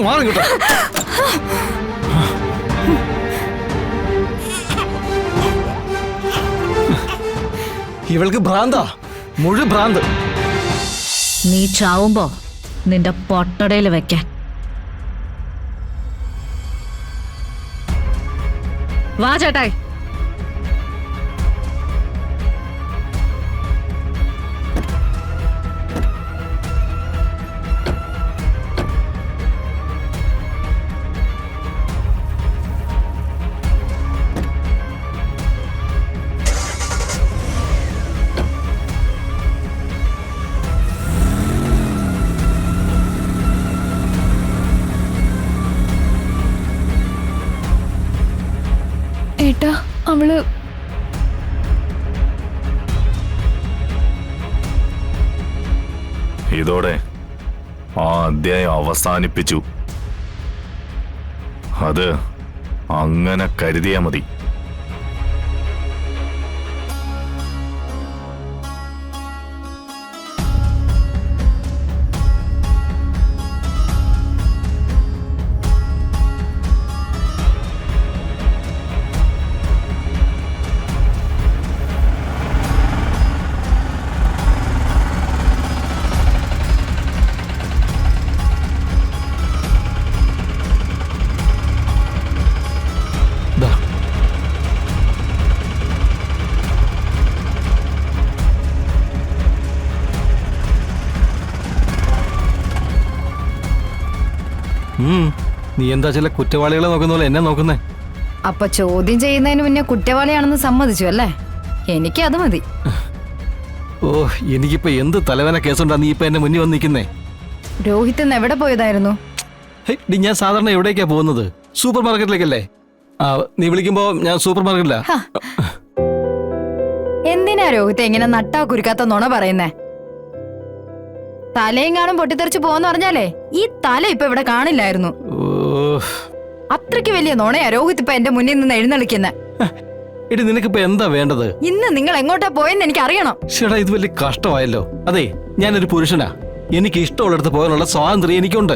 മാറി കേട്ടോ. ഇവൾക്ക് ഭ്രാന്താ, മുഴു ഭ്രാന്ത്. നീ ചാവുമ്പോ നിന്റെ പൊട്ടടയിൽ വെക്കാൻ. വാ ചേട്ടായി. ഏട്ടാ, അവള് ഇതോടെ ആ അധ്യായം അവസാനിപ്പിച്ചു. അത് അങ്ങനെ കരുതിയാ മതി. നീ എന്താ ചില കുറ്റവാളികളെ നോക്കുന്ന പോലെ എന്നെ നോക്കുന്നേ? അപ്പൊ ചോദ്യം ചെയ്യുന്നതിന് മുന്നേ കുറ്റവാളിയാണെന്ന് സമ്മതിച്ചു അല്ലേ? എനിക്ക് അത് മതി. ഓ, എനിക്കിപ്പോ എന്ത് തലവേന കേസുണ്ടാ നീ ഇപ്പൊ എന്നെ മുന്നിൽ വന്ന് നിൽക്കുന്നേ? രോഹിത് ഇന്ന് എവിടെ പോയതായിരുന്നു? ഞാൻ സാധാരണ എവിടേക്കാ പോകുന്നത്? സൂപ്പർ മാർക്കറ്റിലേക്കല്ലേ? നീ വിളിക്കുമ്പോ ഞാൻ സൂപ്പർ മാർക്കറ്റിലാ. എന്തിനാ രോഹിത് ഇങ്ങനെ നട്ടാ കുരുക്കാത്ത നുണ പറയുന്നേ? തലയും കാണും പൊട്ടിത്തെറിച്ച് പോന്ന് പറഞ്ഞാലേ ഈ തല ഇപ്പൊ ഇവിടെ കാണില്ലായിരുന്നു. അത്രയ്ക്ക് വലിയ നുണയാ രോഹിത് ഇപ്പൊ എന്റെ മുന്നിൽ നിന്ന് എഴുന്നള്ളിക്കുന്നെ. എടി, നിനക്കിപ്പോ എന്താ വേണ്ടത്? ഇന്ന് നിങ്ങൾ എങ്ങോട്ടാ പോയെന്ന് എനിക്ക് അറിയണം. ചേട്ടാ, ഇത് വലിയ കഷ്ടമായല്ലോ. അതെ, ഞാനൊരു പുരുഷനാ. എനിക്ക് ഇഷ്ടമുള്ളിടത്ത് പോകാനുള്ള സ്വാതന്ത്ര്യം എനിക്കുണ്ട്.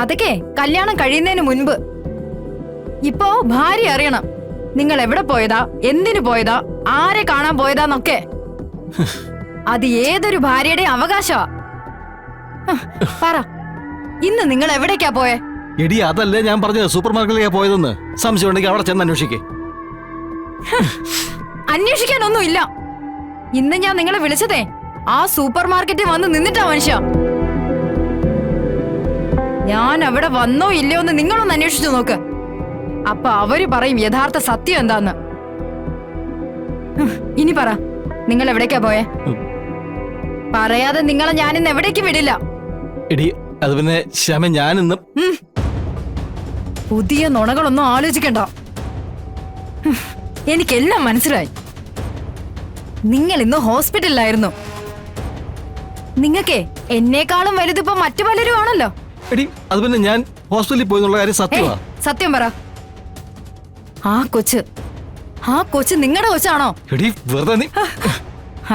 അതൊക്കെ കല്യാണം കഴിയുന്നതിന് മുൻപ്. ഇപ്പോ ഭാര്യ അറിയണം നിങ്ങൾ എവിടെ പോയതാ, എന്തിനു പോയതാ, ആരെ കാണാൻ പോയതാന്നൊക്കെ. അത് ഏതൊരു ഭാര്യയുടെ അവകാശമാ. പറ, ഇന്ന് നിങ്ങൾ എവിടേക്കാ പോയേ? എടി, അതല്ലേ ഞാൻ പറഞ്ഞത് സൂപ്പർ മാർക്കറ്റിലേക്കാ പോയതെന്ന്. സംശയം ഉണ്ടെങ്കിൽ അവിടെ ചെന്ന് അന്വേഷിക്കേ. അന്വേഷിക്കാനൊന്നും ഇല്ല. ഇന്ന് ഞാൻ നിങ്ങളെ വിളിച്ചതേ ആ സൂപ്പർ മാർക്കറ്റിൽ വന്ന് നിന്നിട്ടാ മനുഷ്യ. ഞാൻ അവിടെ വന്നോ ഇല്ലയോ എന്ന് നിങ്ങളൊന്ന് അന്വേഷിച്ചു നോക്ക്. അപ്പൊ അവര് പറയും യഥാർത്ഥ സത്യം എന്താന്ന്. ഇനി പറ, നിങ്ങൾ എവിടേക്കാ പോയേ? പറയാതെ നിങ്ങളെ ഞാനിന്ന് എവിടേക്കും വിടില്ല. എടി, അത് പിന്നെ ശ്യാമ, ഞാനിന്ന് പുതിയ നുണകളൊന്നും ആലോചിക്കണ്ട. എനിക്കെല്ലാം മനസ്സിലായി. നിങ്ങൾ ഇന്ന് ഹോസ്പിറ്റലിലായിരുന്നു. നിങ്ങക്കേ എന്നെക്കാളും വലുതിപ്പോ മറ്റു പലരും ആണല്ലോ. എടി, അത് പിന്നെ ഞാൻ ഹോസ്പിറ്റലിൽ പോയെന്നുള്ള കാര്യം സത്യമാ. സത്യം പറ. ആ കൊച്ച് നിങ്ങളുടെ കൊച്ചാണോ? എടി, വെറുതെ നീ.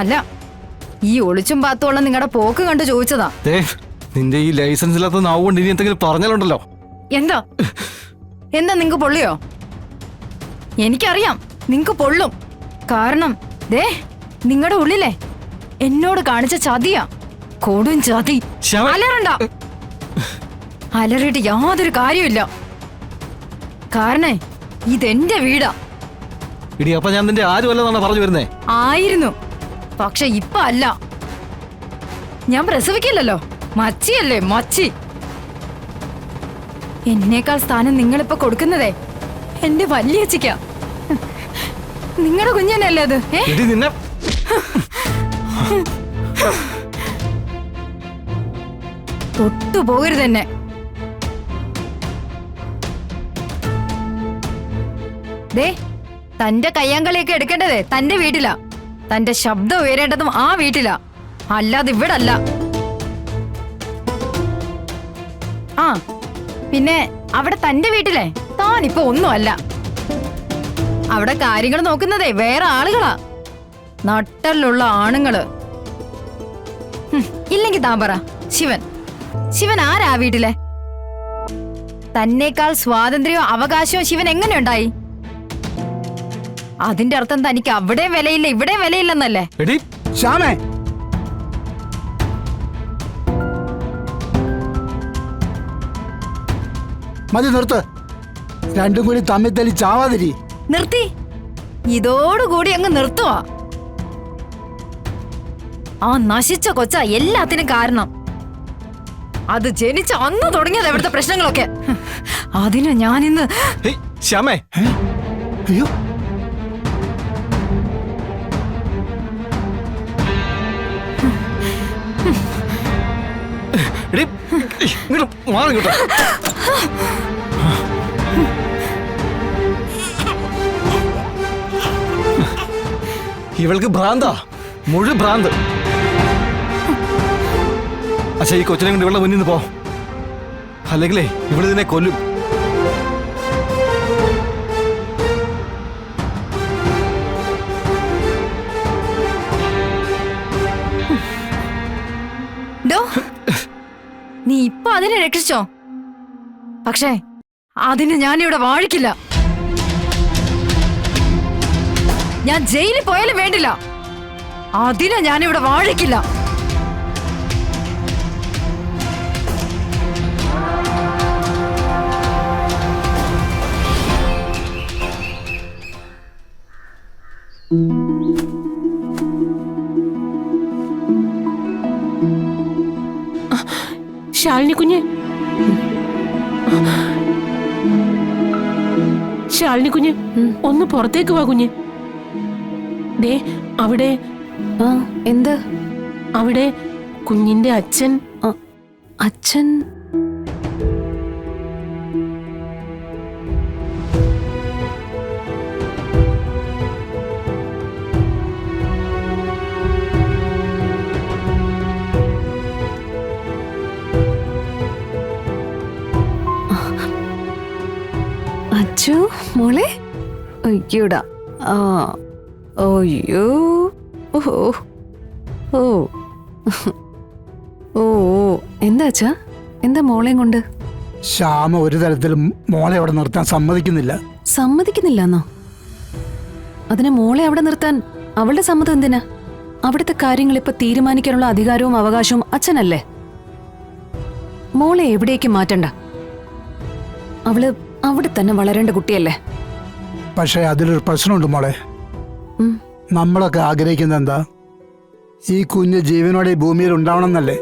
അല്ല, ഈ ഒളിച്ചും പാത്തോളം നിങ്ങളുടെ പോക്ക് കണ്ടു ചോദിച്ചതാ. നിന്റെ ഈ ലൈസൻസ് ഇല്ലാത്ത നാവുകൊണ്ട് ഇനി എന്തെങ്കിലും പറഞ്ഞാലുണ്ടല്ലോ. എന്താ നിങ്ങക്ക് പൊള്ളിയോ? എനിക്കറിയാം നിങ്ങക്ക് പൊള്ളും. കാരണം നിങ്ങളുടെ ഉള്ളിലെ എന്നോട് കാണിച്ച ചതിയാ, കൊടും ചതി. അലറണ്ട. അലറിയിട്ട് യാതൊരു കാര്യമില്ല. കാരണം ഇതെന്റെ വീടാ. ഇടി, അപ്പൊ ഞാൻ നിന്റെ ആരുമല്ലെന്നാണ് പറഞ്ഞു വരുന്നേ? ആയിരുന്നു, പക്ഷെ ഇപ്പൊ അല്ല. ഞാൻ പ്രസവിക്കില്ലല്ലോ, മച്ചിയല്ലേ മച്ചി. എന്നേക്കാൾ സ്ഥാനം നിങ്ങളിപ്പോ കൊടുക്കുന്നതേ എന്റെ വല്യച്ഛയ്ക്കാ. നിങ്ങളുടെ കുഞ്ഞനല്ലേ അത്? തൊട്ടുപോകരുത് തന്നെ. തന്റെ കയ്യാങ്കളിയൊക്കെ എടുക്കേണ്ടതേ തന്റെ വീട്ടിലാ. തന്റെ ശബ്ദം ഉയരേണ്ടതും ആ വീട്ടിലാ, അല്ലാതെ ഇവിടല്ല. ആ പിന്നെ അവിടെ തന്റെ വീട്ടിലെ താനിപ്പോ ഒന്നുമല്ല. അവിടെ കാര്യങ്ങൾ നോക്കുന്നതേ വേറെ ആളുകളാ, നട്ടലുള്ള ആണുങ്ങള്. ഇല്ലെങ്കി താൻ പറ. ശിവൻ ശിവൻ ആരാ ആ വീട്ടിലെ? തന്നേക്കാൾ സ്വാതന്ത്ര്യവും അവകാശവും ശിവൻ എങ്ങനെയുണ്ടായി? അതിന്റെ അർത്ഥം തനിക്ക് അവിടെയും വിലയില്ല ഇവിടെയും വിലയില്ലെന്നല്ലേ? എടി ശ്യാമേ, മതി നിർത്ത്. രണ്ടും കൂടി തമ്മിൽ തല്ലി ചാവാതിരി. നിർത്തി. ഇതോടുകൂടി അങ്ങ് നിർത്തുവാ. ആ നശിച്ച കൊച്ച എല്ലാത്തിനും കാരണം. അത് ജനിച്ച അന്ന് തുടങ്ങിയത് ഇവിടുത്തെ പ്രശ്നങ്ങളൊക്കെ. അതിന് ഞാനിന്ന് ഹേയ്, ശ്യാമേ, അയ്യോ, എടി ഇങ്ങോട്ട് മാറി കേട്ടോ. ഇവൾക്ക് ഭ്രാന്താ, മുഴു ഭ്രാന്ത്. അച്ഛാ, ഈ കൊച്ചിനെ കൊണ്ട് ഇവളുടെ മുന്നിൽ നിന്ന് പോ, അല്ലെങ്കിലേ ഇവിടെ ഇതിനെ കൊല്ലും. ഡോ, നീ ഇപ്പൊ അതിനെ രക്ഷിച്ചോ? പക്ഷേ അതിന് ഞാനിവിടെ വാഴിക്കില്ല. ഞാൻ ജയിലിൽ പോയാലും വേണ്ടില്ല, അതിനെ ഞാനിവിടെ വാഴിക്കില്ല. ശാലിനി കുഞ്ഞ്, ശാലിനി കുഞ്ഞ്, ഒന്ന് പുറത്തേക്ക് വാ കുഞ്ഞ്. ദേ അവിടെ. എന്ത്? അവിടെ കുഞ്ഞിന്റെ അച്ഛൻ. അച്ഛൻ? അച്ചു മോളെ, അയ്യോടാ. അയ്യോ, ഓ ഓ ഓ, എന്താ അച്ഛാ? എന്താ മോളെയും കൊണ്ട്? ശ്യാമ ഒരു തരത്തിലും മോളെ അവിടെ നിർത്താൻ സമ്മതിക്കുന്നില്ല. സമ്മതിക്കുന്നില്ലെന്നോ? അതിന് മോളെ അവിടെ നിർത്താൻ അവളുടെ സമ്മതം എന്തിനാ? അവിടുത്തെ കാര്യങ്ങൾ ഇപ്പൊ തീരുമാനിക്കാനുള്ള അധികാരവും അവകാശവും അച്ഛനല്ലേ. മോളെ എവിടേക്ക് മാറ്റണ്ട. അവള് അവിടെ തന്നെ വളരേണ്ട കുട്ടിയല്ലേ. പക്ഷേ അതിലൊരു പ്രശ്നമുണ്ട് മോളെ. നമ്മളൊക്കെ ആഗ്രഹിക്കുന്നത് എന്താ? ഈ കുഞ്ഞ് ജീവനോടെ ഈ ഭൂമിയിൽ ഉണ്ടാവണമെന്നല്ലേ?